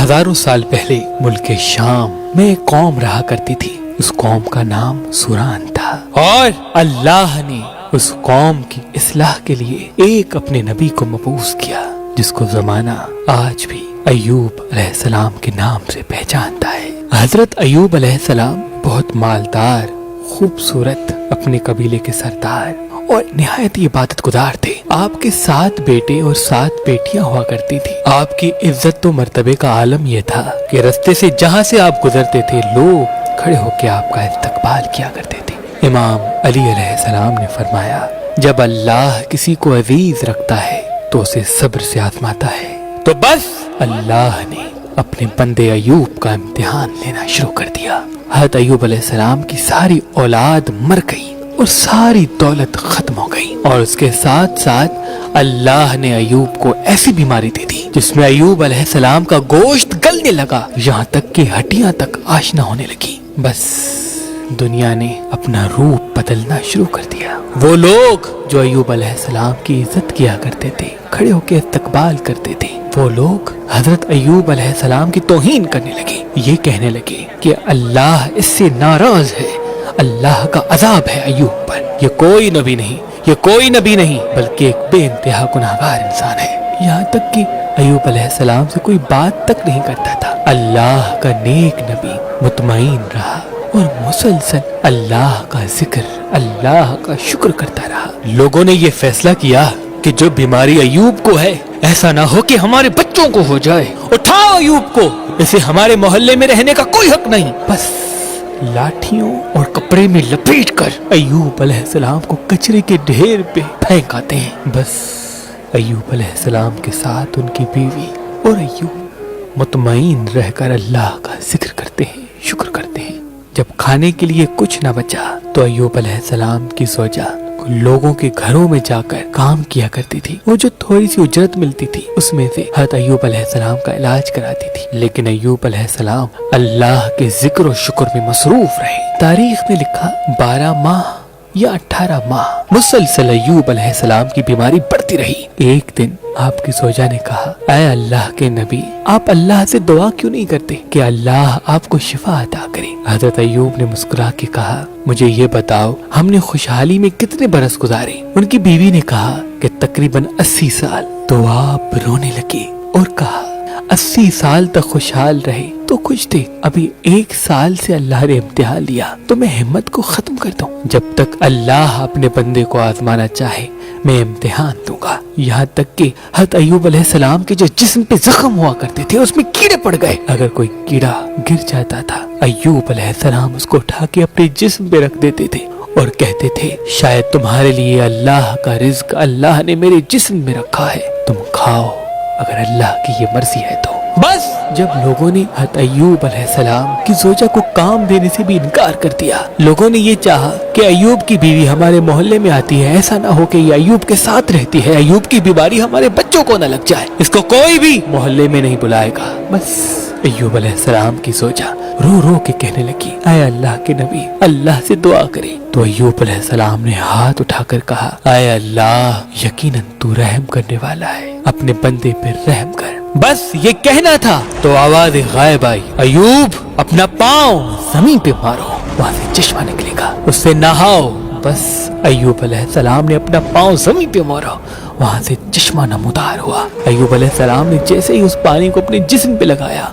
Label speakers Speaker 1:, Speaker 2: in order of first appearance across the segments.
Speaker 1: ہزاروں سال پہلے ملک شام میں ایک قوم رہا کرتی تھی۔ اس قوم کا نام سوران تھا، اور اللہ نے اس قوم کی اصلاح کے لیے ایک اپنے نبی کو مبعوث کیا، جس کو زمانہ آج بھی ایوب علیہ السلام کے نام سے پہچانتا ہے۔ حضرت ایوب علیہ السلام بہت مالدار، خوبصورت، اپنے قبیلے کے سردار اور نہایت عبادت گزار تھے۔ آپ کے 7 بیٹے اور 7 بیٹیاں ہوا کرتی تھی۔ آپ کی عزت و مرتبے کا عالم یہ تھا کہ رستے سے جہاں سے آپ گزرتے تھے لوگ کھڑے ہو کے آپ کا استقبال کیا کرتے تھے۔ امام علی علیہ السلام نے فرمایا، جب اللہ کسی کو عزیز رکھتا ہے تو اسے صبر سے آزماتا ہے۔ تو بس اللہ نے اپنے بندے ایوب کا امتحان لینا شروع کر دیا۔ حضرت ایوب علیہ السلام کی ساری اولاد مر گئی اور ساری دولت ختم ہو گئی، اور اس کے ساتھ ساتھ اللہ نے ایوب کو ایسی بیماری دے دی جس میں ایوب علیہ السلام کا گوشت گلنے لگا، یہاں تک کہ ہڈیاں تک آشنا ہونے لگی۔ بس دنیا نے اپنا روپ بدلنا شروع کر دیا۔ وہ لوگ جو ایوب علیہ السلام کی عزت کیا کرتے تھے، کھڑے ہو کے استقبال کرتے تھے، وہ لوگ حضرت ایوب علیہ السلام کی توہین کرنے لگے، یہ کہنے لگے کہ اللہ اس سے ناراض ہے، اللہ کا عذاب ہے ایوب پر، یہ کوئی نبی نہیں بلکہ ایک بے انتہا گناہگار انسان ہے۔ یہاں تک کہ ایوب علیہ السلام سے کوئی بات تک نہیں کرتا تھا۔ اللہ کا نیک نبی مطمئن رہا اور مسلسل اللہ کا ذکر، اللہ کا شکر کرتا رہا۔ لوگوں نے یہ فیصلہ کیا کہ جو بیماری ایوب کو ہے، ایسا نہ ہو کہ ہمارے بچوں کو ہو جائے، اٹھاؤ ایوب کو، اسے ہمارے محلے میں رہنے کا کوئی حق نہیں۔ بس لاٹھیوں اور کپڑے میں لپیٹ کر ایوب علیہ السلام کو کچرے کے ڈھیر پہ پھینک آتے ہیں۔ بس ایوب علیہ السلام کے ساتھ ان کی بیوی اور ایوب مطمئن رہ کر اللہ کا ذکر کرتے ہیں، شکر کرتے ہیں۔ جب کھانے کے لیے کچھ نہ بچا تو ایوب علیہ السلام کی زوجہ لوگوں کے گھروں میں جا کر کام کیا کرتی تھی، وہ جو تھوڑی سی اجرت ملتی تھی اس میں سے حضرت ایوب علیہ السلام کا علاج کراتی تھی۔ لیکن ایوب علیہ السلام اللہ کے ذکر و شکر میں مصروف رہے۔ تاریخ میں لکھا 12 ماہ یا 18 ماہ مسلسل ایوب علیہ السلام کی بیماری بڑھتی رہی۔ ایک دن آپ کی زوجہ نے کہا، اے اللہ کے نبی، آپ اللہ سے دعا کیوں نہیں کرتے کہ اللہ آپ کو شفا عطا کرے؟ حضرت ایوب نے مسکرا کے کہا، مجھے یہ بتاؤ ہم نے خوشحالی میں کتنے برس گزارے؟ ان کی بیوی نے کہا کہ تقریباً 80 سال۔ تو آپ رونے لگے اور کہا، 80 سال تک خوشحال رہے تو خوش تھے، ابھی 1 سال سے اللہ نے امتحان لیا تو میں ہمت کو ختم کر دوں؟ جب تک اللہ اپنے بندے کو آزمانا چاہے میں امتحان دوں گا۔ یہاں تک کہ حضرت ایوب علیہ السلام کے جو جسم پہ زخم ہوا کرتے تھے اس میں کیڑے پڑ گئے، اگر کوئی کیڑا گر جاتا تھا ایوب علیہ السلام اس کو اٹھا کے اپنے جسم پہ رکھ دیتے تھے اور کہتے تھے، شاید تمہارے لیے اللہ کا رزق اللہ نے میرے جسم میں رکھا ہے، تم کھاؤ اگر اللہ کی یہ مرضی ہے تو۔ بس جب لوگوں نے حضرت ایوب علیہ السلام کی زوجہ کو کام دینے سے بھی انکار کر دیا، لوگوں نے یہ چاہا کہ ایوب کی بیوی ہمارے محلے میں آتی ہے، ایسا نہ ہو کہ یہ ایوب کے ساتھ رہتی ہے، ایوب کی بیماری ہمارے بچوں کو نہ لگ جائے، اس کو کوئی بھی محلے میں نہیں بلائے گا۔ بس ایوب علیہ السلام کی زوجہ رو رو کے کہنے لگی، اے اللہ کے نبی، اللہ سے دعا کرے۔ تو ایوب علیہ السلام نے ہاتھ اٹھا کر کہا، اے اللہ، یقیناً تو رحم کرنے والا ہے، اپنے بندے پر رحم کر۔ بس یہ کہنا تھا تو آواز غائب آئی، ایوب اپنا پاؤں زمین پہ مارو، وہاں سے چشمہ نکلے گا، اس سے نہاؤ۔ بس ایوب علیہ السلام نے اپنا پاؤں زمین پہ مارا، وہاں سے چشمہ نمودار ہوا۔ ایوب علیہ السلام نے جیسے ہی اس پانی کو اپنے جسم پہ لگایا،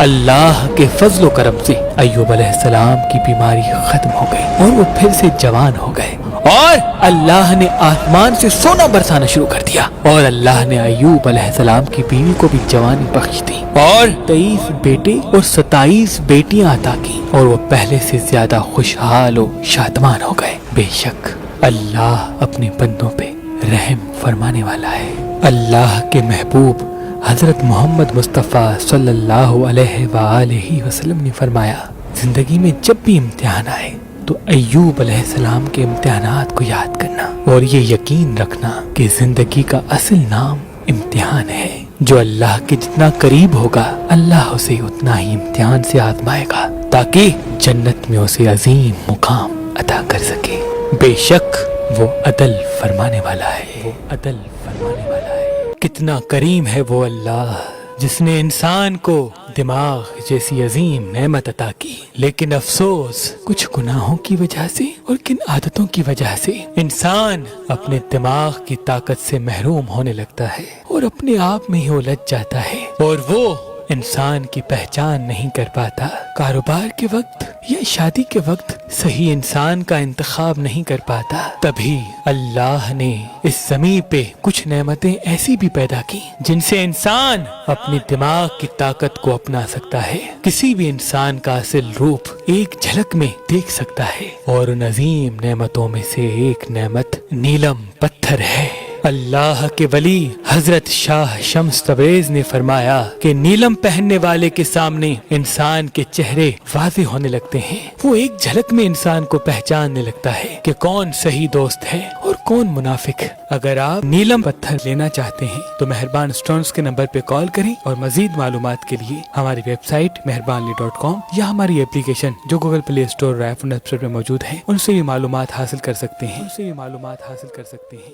Speaker 1: اللہ کے فضل و کرم سے ایوب علیہ السلام کی بیماری ختم ہو گئی اور وہ پھر سے جوان ہو گئے، اور اللہ نے آسمان سے سونا برسانا شروع کر دیا، اور اللہ نے ایوب علیہ السلام کی بیوی کو بھی جوانی بخش دی، اور 23 بیٹے اور 27 بیٹیاں عطا کی، اور وہ پہلے سے زیادہ خوشحال و شادمان ہو گئے۔ بے شک اللہ اپنے بندوں پہ رحم فرمانے والا ہے۔ اللہ کے محبوب حضرت محمد مصطفیٰ صلی اللہ علیہ وآلہ وسلم نے فرمایا، زندگی میں جب بھی امتحان آئے تو ایوب علیہ السلام کے امتحانات کو یاد کرنا، اور یہ یقین رکھنا کہ زندگی کا اصل نام امتحان ہے۔ جو اللہ کے جتنا قریب ہوگا اللہ اسے اتنا ہی امتحان سے آزمائے گا، تاکہ جنت میں اسے عظیم مقام عطا کر سکے۔ بے شک وہ عدل فرمانے والا ہے، وہ عدل فرمانے والا ہے۔ کتنا کریم ہے وہ اللہ جس نے انسان کو دماغ جیسی عظیم نعمت عطا کی، لیکن افسوس کچھ گناہوں کی وجہ سے اور کن عادتوں کی وجہ سے انسان اپنے دماغ کی طاقت سے محروم ہونے لگتا ہے اور اپنے آپ میں ہی الجھ جاتا ہے، اور وہ انسان کی پہچان نہیں کر پاتا۔ کاروبار کے وقت یا شادی کے وقت صحیح انسان کا انتخاب نہیں کر پاتا۔ تبھی اللہ نے اس زمین پہ کچھ نعمتیں ایسی بھی پیدا کی جن سے انسان اپنی دماغ کی طاقت کو اپنا سکتا ہے، کسی بھی انسان کا اصل روپ ایک جھلک میں دیکھ سکتا ہے، اور ان عظیم نعمتوں میں سے ایک نعمت نیلم پتھر ہے۔ اللہ کے ولی حضرت شاہ شمس تبریز نے فرمایا کہ نیلم پہننے والے کے سامنے انسان کے چہرے واضح ہونے لگتے ہیں، وہ ایک جھلک میں انسان کو پہچاننے لگتا ہے کہ کون صحیح دوست ہے اور کون منافق۔ اگر آپ نیلم پتھر لینا چاہتے ہیں تو مہربان اسٹونز کے نمبر پہ کال کریں، اور مزید معلومات کے لیے ہماری ویب سائٹ مہربانلی.com یا ہماری اپلیکیشن جو گوگل پلے اسٹور اور آئی فون ایپ اسٹور پہ موجود ہے ان سے بھی معلومات حاصل کر سکتے ہیں۔